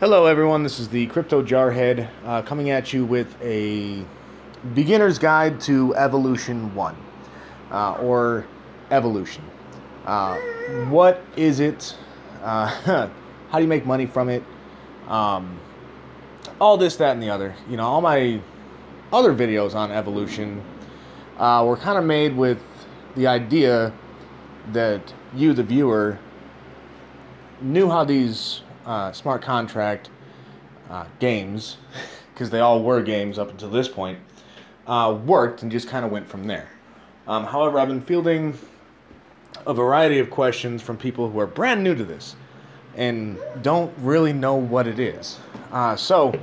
Hello everyone, this is the Cryptojarhead coming at you with a beginner's guide to Evolution 1, or Evolution. What is it? How do you make money from it? All this, that, and the other. You know, all my other videos on Evolution were kind of made with the idea that you, the viewer, knew how these smart contract games, because they all were games up until this point, worked, and just kind of went from there. However, I've been fielding a variety of questions from people who are brand new to this and don't really know what it is. So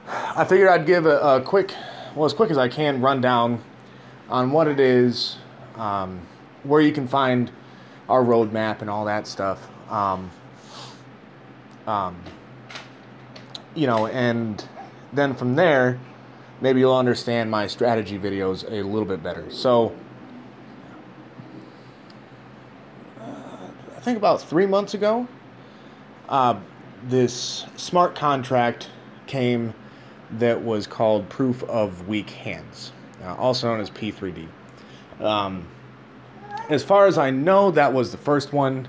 I figured I'd give a quick, well, as quick as I can, rundown on what it is, where you can find our roadmap and all that stuff. You know, and then from there, maybe you'll understand my strategy videos a little bit better. So, I think about 3 months ago, this smart contract came that was called Proof of Weak Hands, also known as P3D. As far as I know, that was the first one.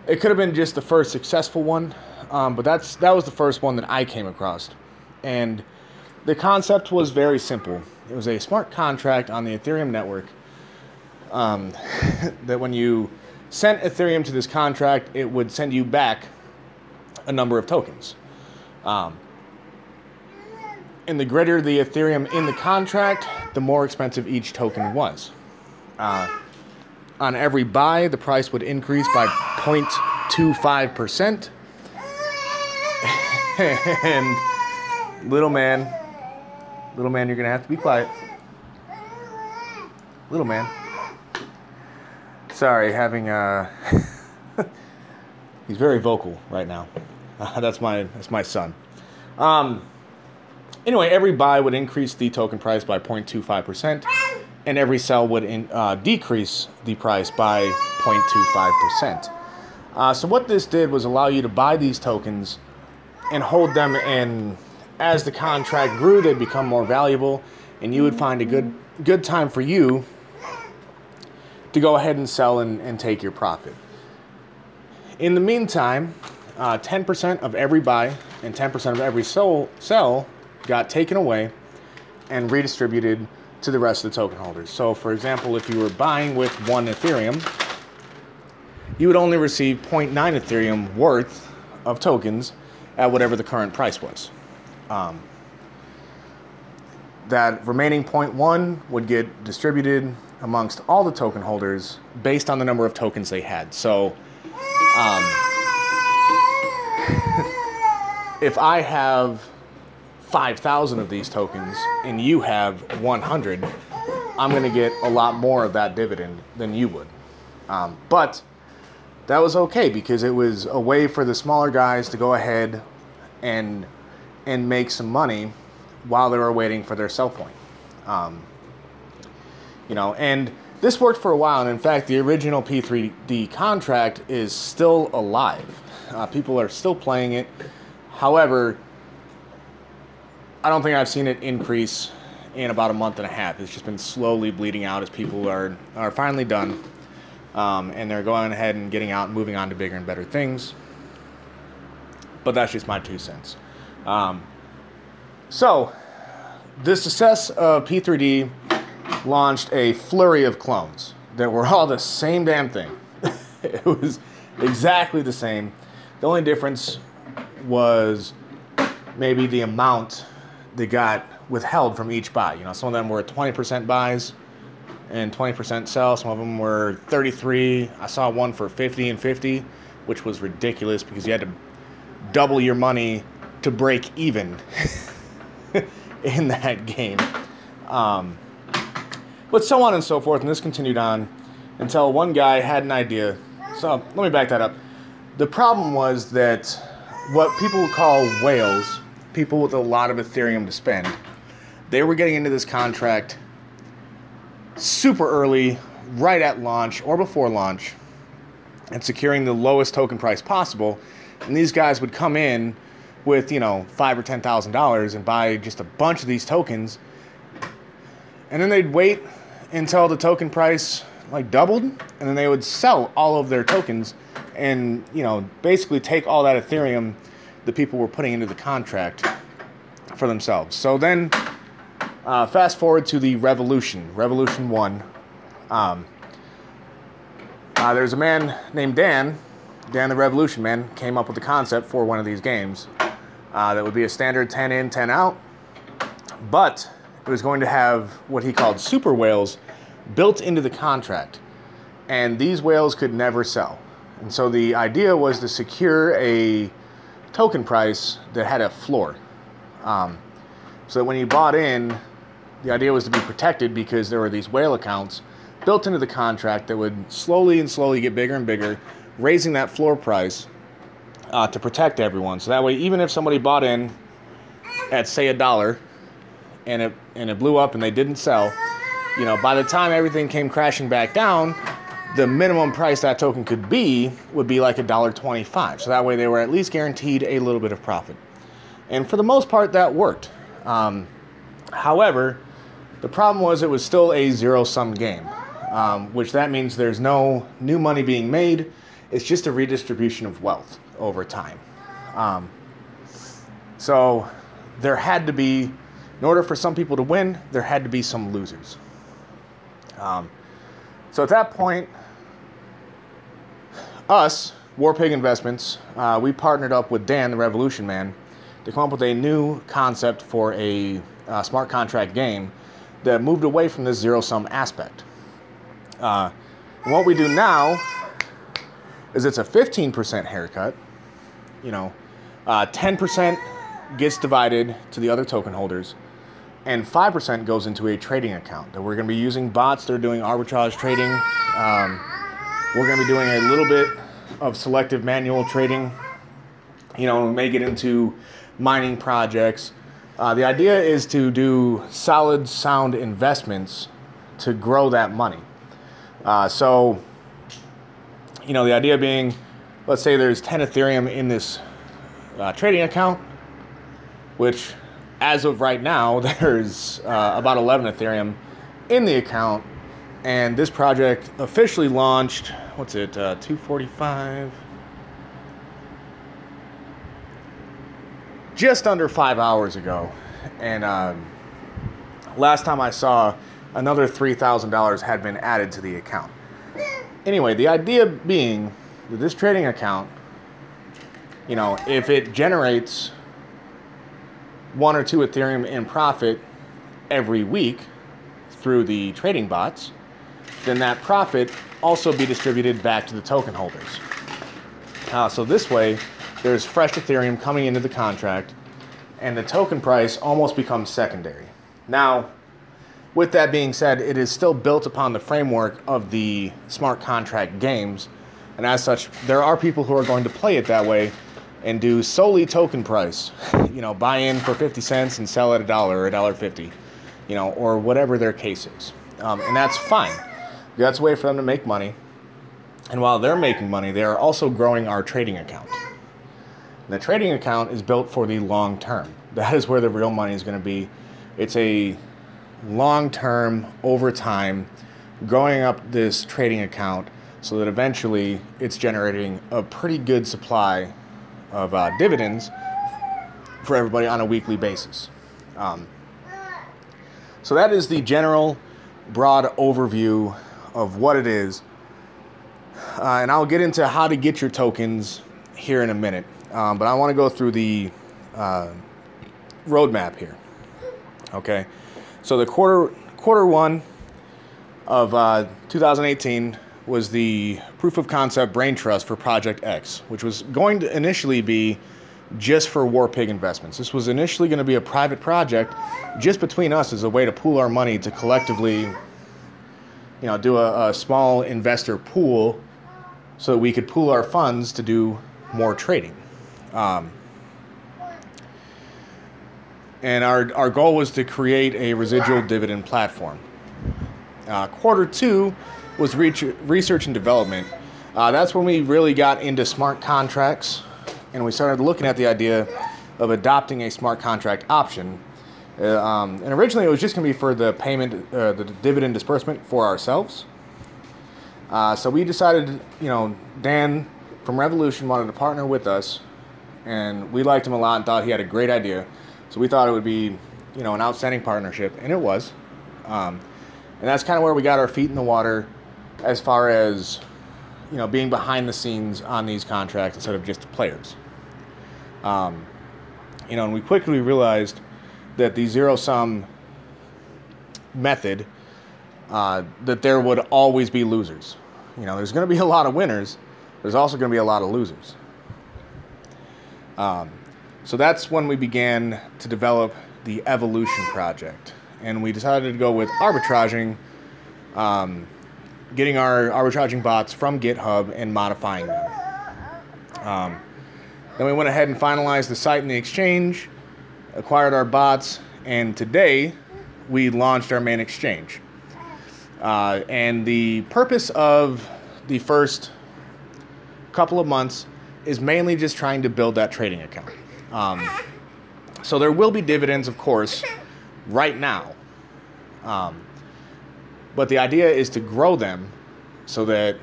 It could have been just the first successful one, but that was the first one that I came across. And the concept was very simple. It was a smart contract on the Ethereum network that when you sent Ethereum to this contract, it would send you back a number of tokens. And the greater the Ethereum in the contract, the more expensive each token was. On every buy, the price would increase by 0.25%. And little man, you're going to have to be quiet. Little man. Sorry, having he's very vocal right now. That's my son. Anyway, every buy would increase the token price by 0.25%. And every sell would decrease the price by 0.25%. So what this did was allow you to buy these tokens and hold them, and as the contract grew, they'd become more valuable, and you would find a good time for you to go ahead and sell and take your profit. In the meantime, 10% of every buy and 10% of every sell got taken away and redistributed to the rest of the token holders. So, for example, if you were buying with 1 Ethereum, you would only receive 0.9 Ethereum worth of tokens at whatever the current price was. That remaining 0.1 would get distributed amongst all the token holders based on the number of tokens they had. So, if I have 5,000 of these tokens and you have 100, I'm going to get a lot more of that dividend than you would. But that was okay, because it was a way for the smaller guys to go ahead and make some money while they were waiting for their sell point. You know, and this worked for a while, and in fact, the original P3D contract is still alive. People are still playing it. However, I don't think I've seen it increase in about a month and a half. It's just been slowly bleeding out as people are finally done. And they're going ahead and getting out and moving on to bigger and better things. But that's just my 2 cents. So, the success of P3D launched a flurry of clones that were all the same damn thing. It was exactly the same. The only difference was maybe the amount they got withheld from each buy. You know, some of them were 20% buys and 20% sell. Some of them were 33. I saw one for 50 and 50, which was ridiculous because you had to double your money to break even in that game. But so on and so forth, and this continued on until one guy had an idea. So let me back that up. The problem was that what people would call whales, people with a lot of Ethereum to spend, they were getting into this contract super early, right at launch or before launch, and securing the lowest token price possible. And these guys would come in with, you know, $5,000 or $10,000 and buy just a bunch of these tokens, and then they'd wait until the token price like doubled, and then they would sell all of their tokens and, you know, basically take all that Ethereum the people were putting into the contract for themselves. So then fast forward to the Revolution 1. There's a man named Dan the Revolution Man, came up with the concept for one of these games that would be a standard 10 in, 10 out, but it was going to have what he called super whales built into the contract, and these whales could never sell. And so the idea was to secure a token price that had a floor, so that when you bought in, the idea was to be protected because there were these whale accounts built into the contract that would slowly get bigger and bigger, raising that floor price to protect everyone. So that way, even if somebody bought in at, say, $1 and it blew up and they didn't sell, you know, by the time everything came crashing back down, the minimum price that token could be would be like $1.25. So that way they were at least guaranteed a little bit of profit. And for the most part, that worked. However, the problem was it was still a zero-sum game, which that means there's no new money being made. It's just a redistribution of wealth over time. So there had to be, in order for some people to win, there had to be some losers. So at that point, us, Warpiginvestment, we partnered up with Dan, the Revolution Man, to come up with a new concept for a smart contract game that moved away from this zero-sum aspect. And what we do now is it's a 15% haircut. You know, 10% gets divided to the other token holders, and 5% goes into a trading account that we're going to be using bots that are doing arbitrage trading. We're going to be doing a little bit of selective manual trading. You know, we may get into mining projects. The idea is to do solid, sound investments to grow that money. So, you know, the idea being, let's say there's 10 Ethereum in this trading account, which as of right now, there's about 11 Ethereum in the account. And this project officially launched, what's it, 2:45? Just under 5 hours ago. And last time I saw, another $3,000 had been added to the account. Anyway, the idea being that this trading account, you know, if it generates 1 or 2 Ethereum in profit every week through the trading bots, then that profit also be distributed back to the token holders. So this way, there's fresh Ethereum coming into the contract, and the token price almost becomes secondary. Now, with that being said, it is still built upon the framework of the smart contract games, and as such, there are people who are going to play it that way and do solely token price. You know, buy in for 50 cents and sell at $1 or $1.50, you know, or whatever their case is. And that's fine. That's a way for them to make money. And while they're making money, they are also growing our trading account. And the trading account is built for the long term. That is where the real money is going to be. It's a long term, over time, growing up this trading account so that eventually it's generating a pretty good supply of dividends for everybody on a weekly basis. So that is the general broad overview of what it is. And I'll get into how to get your tokens here in a minute. But I want to go through the roadmap here. Okay. So the quarter one of 2018 was the proof of concept brain trust for Project X, which was going to initially be just for Warpiginvestments. This was initially going to be a private project just between us as a way to pool our money to collectively, you know, do a small investor pool so that we could pool our funds to do more trading. And our goal was to create a residual dividend platform. Quarter two was research and development. That's when we really got into smart contracts, and we started looking at the idea of adopting a smart contract option. And originally it was just going to be for the payment, the dividend disbursement for ourselves. So we decided, Dan from Revolution wanted to partner with us, and we liked him a lot and thought he had a great idea. So we thought it would be, an outstanding partnership, and it was. And that's kind of where we got our feet in the water as far as, being behind the scenes on these contracts instead of just players. And we quickly realized that the zero-sum method, that there would always be losers. There's going to be a lot of winners. There's also going to be a lot of losers. So that's when we began to develop the Evolution project. And we decided to go with arbitraging, getting our arbitraging bots from GitHub and modifying them. Then we went ahead and finalized the site and the exchange, acquired our bots, and today we launched our main exchange. And the purpose of the first couple of months is mainly just trying to build that trading account. So there will be dividends, of course, right now. But the idea is to grow them so that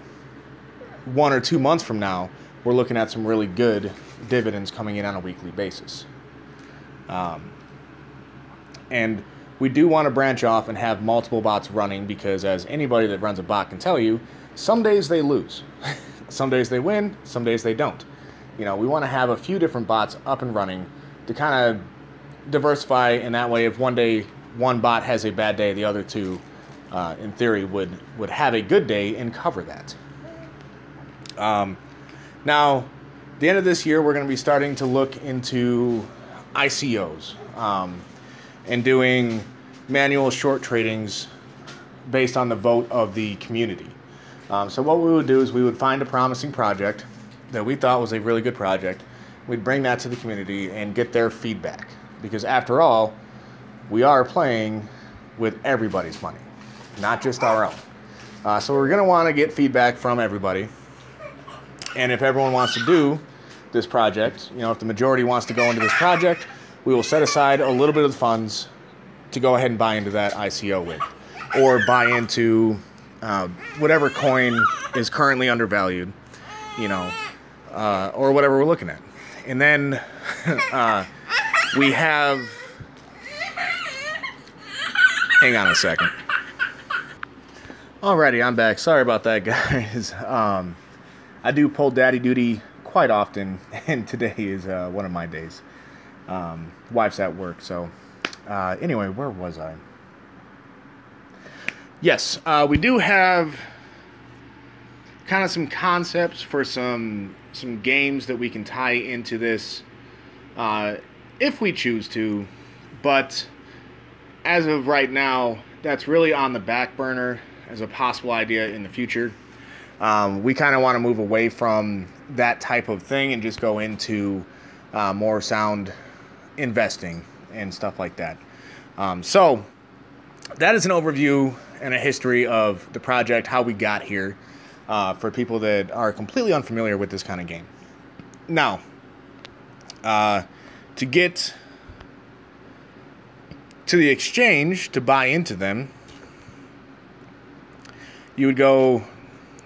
1 or 2 months from now, we're looking at some really good dividends coming in on a weekly basis. And we do want to branch off and have multiple bots running because, as anybody that runs a bot can tell you, some days they lose. Some days they win, some days they don't. We want to have a few different bots up and running to kind of diversify, and that way if one day one bot has a bad day, the other two, in theory, would have a good day and cover that. Now, at the end of this year, we're going to be starting to look into ICOs and doing manual short tradings based on the vote of the community. So what we would do is we would find a promising project that we thought was a really good project. We'd bring that to the community and get their feedback. Because after all, we are playing with everybody's money, not just our own. So we're going to want to get feedback from everybody. And if everyone wants to do this project, if the majority wants to go into this project, we will set aside a little bit of the funds to go ahead and buy into that ICO with. Or buy into whatever coin is currently undervalued, or whatever we're looking at. And then we have... Hang on a second. Alrighty, I'm back. Sorry about that, guys. I do pull daddy duty quite often, and today is one of my days. Wife's at work, so... anyway, where was I? Yes, we do have kind of some concepts for some games that we can tie into this if we choose to, but as of right now, that's really on the back burner as a possible idea in the future. We kind of want to move away from that type of thing and just go into more sound investing and stuff like that. So that is an overview and a history of the project, how we got here, for people that are completely unfamiliar with this kind of game. Now, to get to the exchange to buy into them, you would go,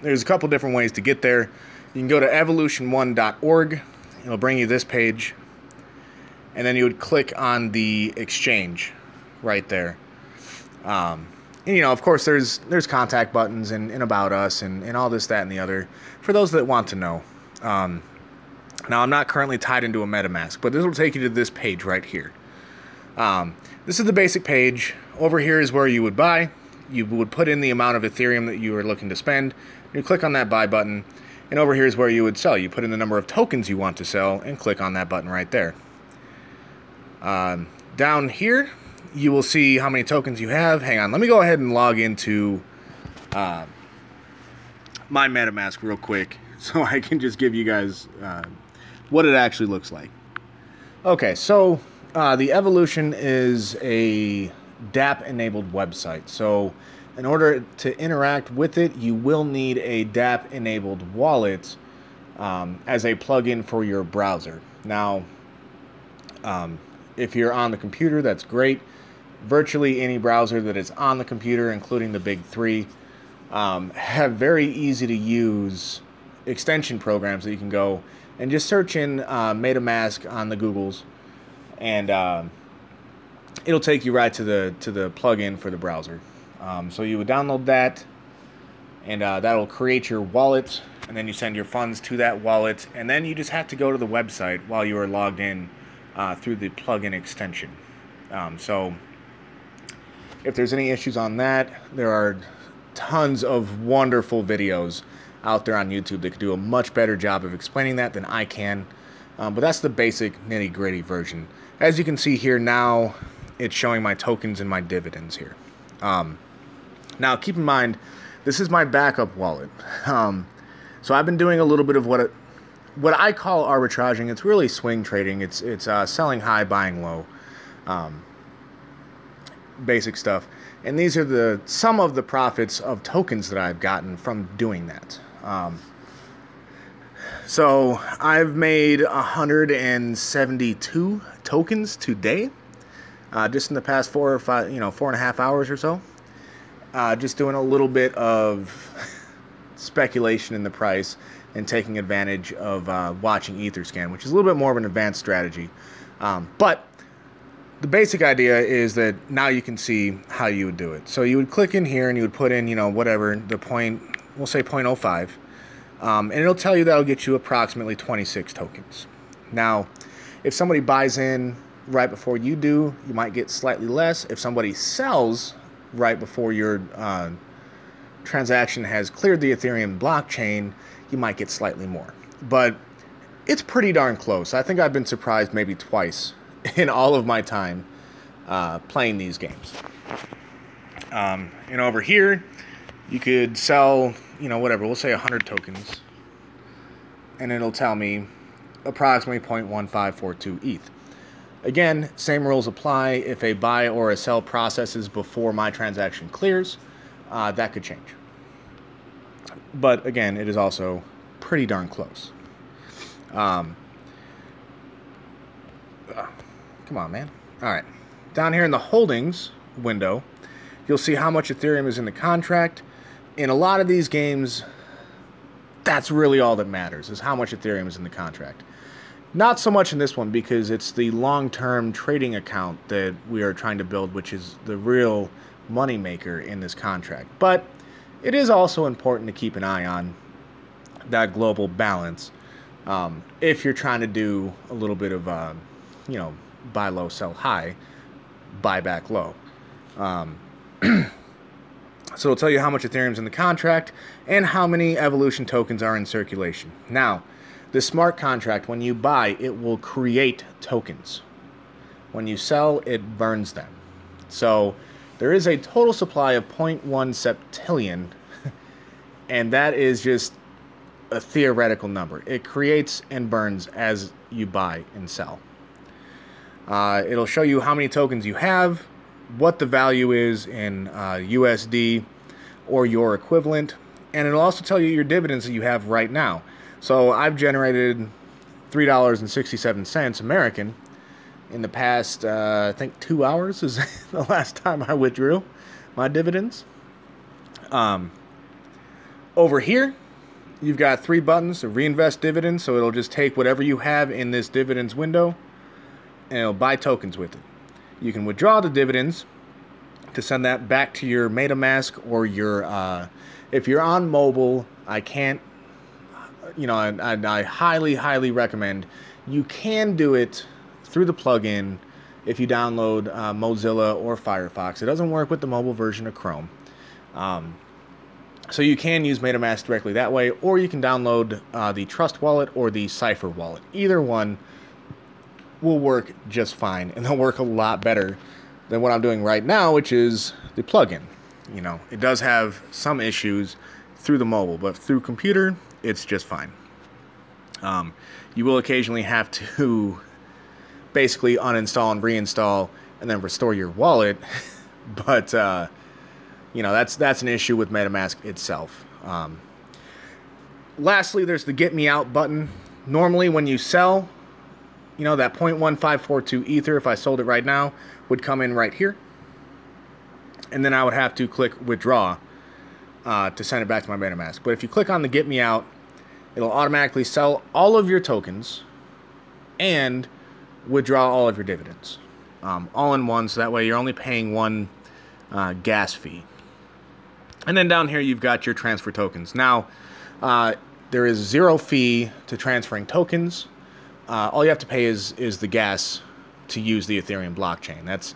there's a couple different ways to get there. You can go to evolution1.org. It'll bring you this page. And then you would click on the exchange right there. And, of course, there's contact buttons and about us and all this, that, and the other for those that want to know. Now, I'm not currently tied into a MetaMask, but this will take you to this page right here. This is the basic page. Over here is where you would buy. You would put in the amount of Ethereum that you are looking to spend. You click on that buy button. And over here is where you would sell. You put in the number of tokens you want to sell and click on that button right there. Down here, you will see how many tokens you have. Hang on, let me go ahead and log into my MetaMask real quick so I can just give you guys what it actually looks like. Okay, so the Evolution is a DApp-enabled website. So in order to interact with it, you will need a DApp-enabled wallet as a plugin for your browser. Now, If you're on the computer, that's great. Virtually any browser that is on the computer, including the big three, have very easy to use extension programs that you can go and just search in MetaMask on the Googles, and it'll take you right to the plugin for the browser. So you would download that, and that'll create your wallet, and then you send your funds to that wallet, and then you just have to go to the website while you are logged in through the plugin extension. So if there's any issues on that, there are tons of wonderful videos out there on YouTube that could do a much better job of explaining that than I can. But that's the basic nitty-gritty version. As you can see here now, it's showing my tokens and my dividends here. Now keep in mind, this is my backup wallet. So I've been doing a little bit of what I call arbitraging. It's really swing trading. It's selling high, buying low. Basic stuff. And these are some of the profits of tokens that I've gotten from doing that. So I've made 172 tokens today, just in the past 4.5 hours or so. Just doing a little bit of speculation in the price and taking advantage of watching Etherscan, which is a little bit more of an advanced strategy. But the basic idea is that now you can see how you would do it. So you would click in here and you would put in, whatever, the point, we'll say 0.05. And it'll tell you that'll get you approximately 26 tokens. Now, if somebody buys in right before you do, you might get slightly less. If somebody sells right before your transaction has cleared the Ethereum blockchain, you might get slightly more. But it's pretty darn close. I think I've been surprised maybe twice in all of my time playing these games. And over here, you could sell, whatever, we'll say 100 tokens, and it'll tell me approximately 0.1542 ETH. Again, same rules apply. If a buy or a sell processes before my transaction clears, that could change. But again, it is also pretty darn close. Come on, man. All right. Down here in the holdings window, you'll see how much Ethereum is in the contract. In a lot of these games, that's really all that matters, is how much Ethereum is in the contract. Not so much in this one, because it's the long-term trading account that we are trying to build, which is the real moneymaker in this contract. But it is also important to keep an eye on that global balance if you're trying to do a little bit of, buy low, sell high, buy back low. So it'll tell you how much Ethereum's in the contract and how many evolution tokens are in circulation. Now, the smart contract, when you buy, it will create tokens. When you sell, it burns them. So there is a total supply of 0.1 septillion, and that is just a theoretical number. It creates and burns as you buy and sell. It'll show you how many tokens you have, what the value is in USD or your equivalent, and it'll also tell you your dividends that you have right now. So I've generated $3.67 American in the past, I think 2 hours is the last time I withdrew my dividends. Over here, you've got 3 buttons to reinvest dividends, so it'll just take whatever you have in this dividends window and it'll buy tokens with it. You can withdraw the dividends to send that back to your MetaMask or your, if you're on mobile, I can't, I highly, highly recommend you can do it through the plugin if you download Mozilla or Firefox. It doesn't work with the mobile version of Chrome. So you can use MetaMask directly that way, or you can download the Trust Wallet or the Cypher Wallet. Either one will work just fine, and they'll work a lot better than what I'm doing right now, which is the plugin. It does have some issues through the mobile, but through computer, it's just fine. You will occasionally have to basically uninstall and reinstall and then restore your wallet, but that's an issue with MetaMask itself. Lastly, there's the Get Me Out button. Normally when you sell you know, that 0.1542 Ether, if I sold it right now, would come in right here. And then I would have to click withdraw to send it back to my MetaMask. But if you click on the get me out, it'll automatically sell all of your tokens and withdraw all of your dividends. All in one, so that way you're only paying one gas fee. And then down here you've got your transfer tokens. Now, there is 0 fee to transferring tokens. All you have to pay is the gas to use the Ethereum blockchain. That's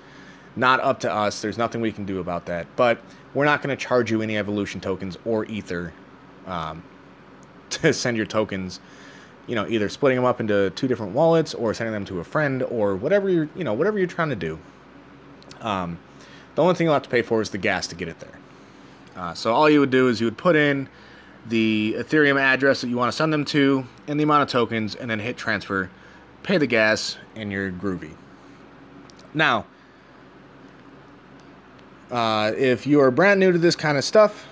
not up to us. There's nothing we can do about that. But we're not going to charge you any evolution tokens or Ether to send your tokens. You know, either splitting them up into 2 different wallets or sending them to a friend or whatever whatever you're trying to do. The only thing you'll have to pay for is the gas to get it there. So all you would do is you would put in the Ethereum address that you want to send them to and the amount of tokens, and then hit transfer, pay the gas, and you're groovy. Now, if you are brand new to this kind of stuff,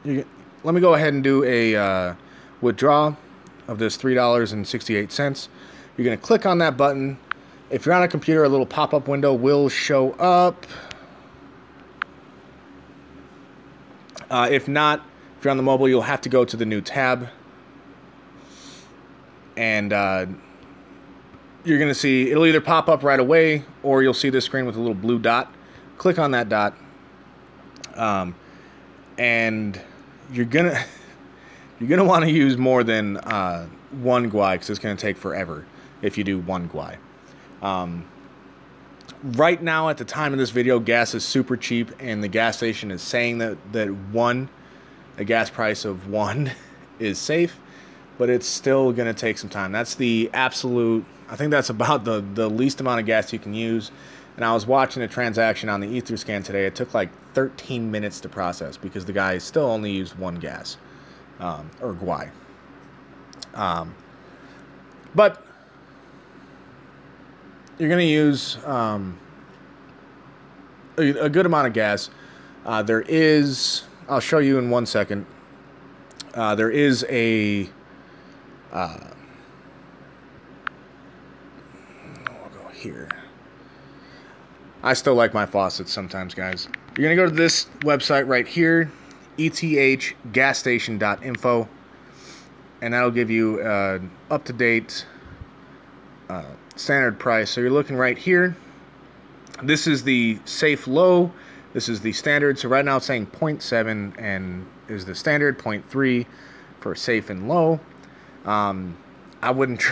let me go ahead and do a withdraw of this $3.68. You're going to click on that button. If you're on a computer, a little pop-up window will show up. If not, if you're on the mobile, you'll have to go to the new tab. And you're going to see, it'll either pop up right away, or you'll see this screen with a little blue dot. Click on that dot. And you're going to want to use more than 1 GUI, because it's going to take forever if you do 1 GUI. Right now, at the time of this video, gas is super cheap, and the gas station is saying that a gas price of 1 is safe, but it's still going to take some time. That's the absolute, I think that's about the least amount of gas you can use. And I was watching a transaction on the Etherscan today. It took like 13 minutes to process because the guy still only used 1 gas, or GUI. But you're going to use a good amount of gas. There is, I'll show you in 1 second, there is a, we'll go here. I still like my faucets sometimes, guys. You're going to go to this website right here, ethgasstation.info, and that'll give you up-to-date standard price. So you're looking right here. This is the safe low. This is the standard. So right now it's saying 0.7 and is the standard, 0.3 for safe and low. I wouldn't.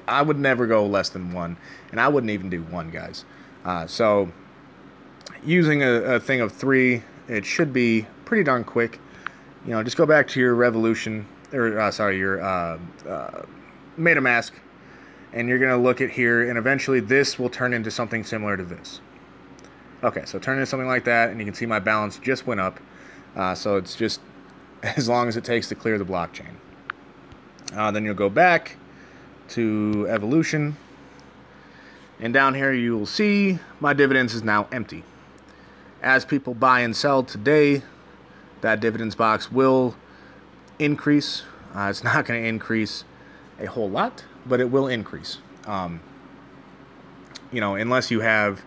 I would never go less than 1, and I wouldn't even do 1, guys. So using a thing of 3, it should be pretty darn quick. You know, just go back to your Revolution, or sorry, your MetaMask, and you're gonna look at here, and eventually this will turn into something similar to this. Okay, so turn into something like that, and you can see my balance just went up. So it's just as long as it takes to clear the blockchain. Then you'll go back to Evolution, and down here you will see my dividends is now empty. As people buy and sell today, that dividends box will increase. It's not going to increase a whole lot, but it will increase. You know, unless you have,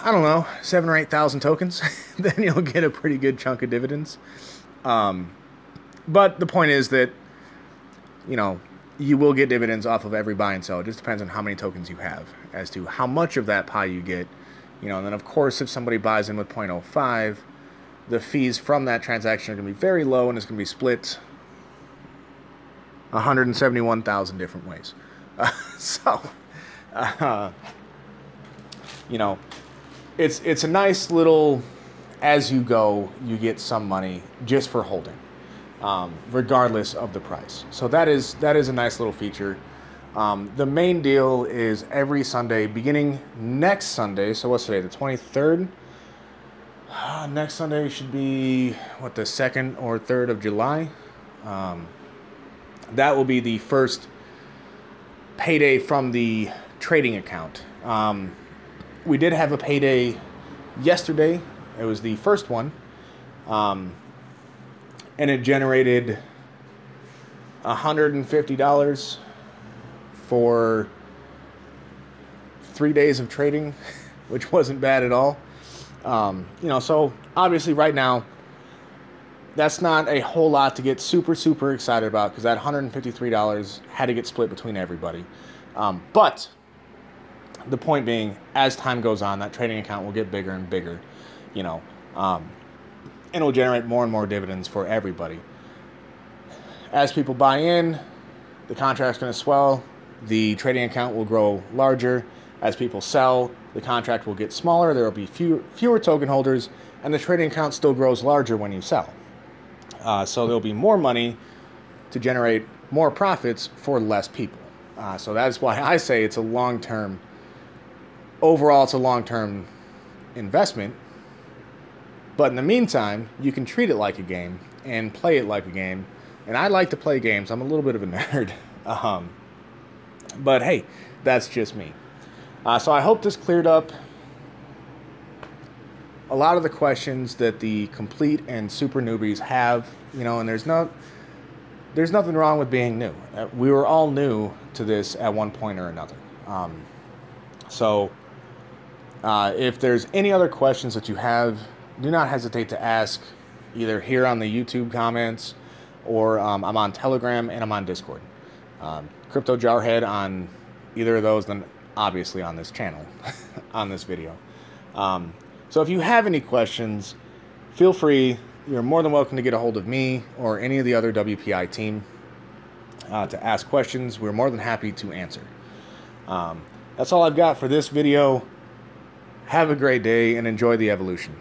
I don't know, 7,000 or 8,000 tokens, then you'll get a pretty good chunk of dividends. But the point is that, you know, you will get dividends off of every buy and sell. It just depends on how many tokens you have as to how much of that pie you get. You know, and then of course, if somebody buys in with 0.05, the fees from that transaction are going to be very low, and it's going to be split 171,000 different ways. You know, it's a nice little, as you go, you get some money just for holding. Regardless of the price. So that is a nice little feature. The main deal is every Sunday, beginning next Sunday, so what's today, the 23rd? Next Sunday should be, what, the 2nd or 3rd of July? That will be the first payday from the trading account. We did have a payday yesterday. It was the first one. And it generated $150 for 3 days of trading, which wasn't bad at all. You know, so obviously right now, that's not a whole lot to get super, super excited about, because that $153 had to get split between everybody. But the point being, as time goes on, that trading account will get bigger and bigger, you know, and it will generate more and more dividends for everybody. As people buy in, the contract's going to swell, the trading account will grow larger. As people sell, the contract will get smaller, there will be fewer token holders, and the trading account still grows larger when you sell. So there'll be more money to generate more profits for less people. So that's why I say it's a long-term, overall it's a long-term investment. But in the meantime, you can treat it like a game and play it like a game. And I like to play games. I'm a little bit of a nerd. But hey, that's just me. So I hope this cleared up a lot of the questions that the complete and super newbies have, you know, and there's nothing wrong with being new. We were all new to this at one point or another. So if there's any other questions that you have, do not hesitate to ask, either here on the YouTube comments, or I'm on Telegram and I'm on Discord. Cryptojarhead on either of those, then obviously on this channel, on this video. So if you have any questions, feel free. You're more than welcome to get a hold of me or any of the other WPI team to ask questions. We're more than happy to answer. That's all I've got for this video. Have a great day and enjoy the evolution.